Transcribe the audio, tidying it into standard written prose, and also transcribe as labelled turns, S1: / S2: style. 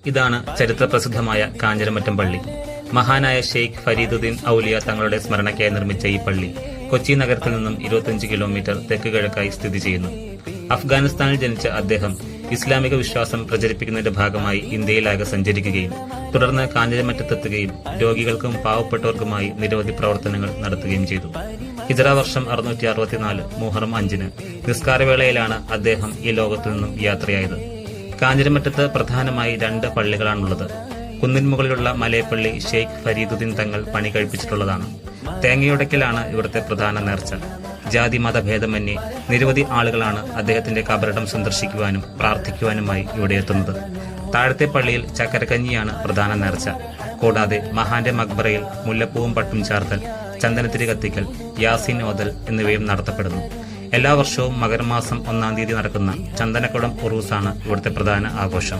S1: ഇതാണ് ചരിത്രപ്രസിദ്ധമായ കാഞ്ഞിരമറ്റം പള്ളി. മഹാനായ ഷെയ്ഖ് ഫരീദുദ്ദീൻ ഔലിയ തങ്ങളുടെ സ്മരണയ്ക്കായി നിർമ്മിച്ച ഈ പള്ളി കൊച്ചി നഗരത്തിൽ നിന്നും 25 കിലോമീറ്റർ തെക്ക് കിഴക്കായി സ്ഥിതി ചെയ്യുന്നു. അഫ്ഗാനിസ്ഥാനിൽ ജനിച്ച അദ്ദേഹം ഇസ്ലാമിക വിശ്വാസം പ്രചരിപ്പിക്കുന്നതിന്റെ ഭാഗമായി ഇന്ത്യയിലാകെ സഞ്ചരിക്കുകയും തുടർന്ന് കാഞ്ഞിരമറ്റത്തെത്തുകയും രോഗികൾക്കും പാവപ്പെട്ടവർക്കുമായി നിരവധി പ്രവർത്തനങ്ങൾ നടത്തുകയും ചെയ്തു. ഹിജ്റ വർഷം 664 മുഹറം 5-ന് നിസ്കാരവേളയിലാണ് അദ്ദേഹം ഈ ലോകത്തു നിന്നും യാത്രയായത്. കാഞ്ഞിരമറ്റത്ത് പ്രധാനമായി 2 പള്ളികളാണുള്ളത്. കുന്നിൻമുകളിലുള്ള മലയപ്പള്ളി ഷെയ്ഖ് ഫരീദുദ്ദീൻ തങ്ങൾ പണി കഴിപ്പിച്ചിട്ടുള്ളതാണ്. തേങ്ങയുടയ്ക്കലാണ് ഇവിടുത്തെ പ്രധാന നേർച്ച. ജാതി മതഭേദമന്യേ നിരവധി ആളുകളാണ് അദ്ദേഹത്തിന്റെ കബറിടം സന്ദർശിക്കുവാനും പ്രാർത്ഥിക്കുവാനുമായി ഇവിടെ എത്തുന്നത്. താഴത്തെ പള്ളിയിൽ ചക്കരക്കഞ്ഞിയാണ് പ്രധാന നേർച്ച. കൂടാതെ മഹാന്റെ മക്ബറയിൽ മുല്ലപ്പൂവും പട്ടും ചാർത്തൽ, ചന്ദനത്തിരി കത്തിക്കൽ, യാസീൻ ഓതൽ എന്നിവയും നടത്തപ്പെടുന്നു. എല്ലാ വർഷവും മകരമാസം 1-ാം തീയതി നടക്കുന്ന ചന്ദനക്കുടം ഉറൂസാണ് ഇവിടുത്തെ പ്രധാന ആഘോഷം.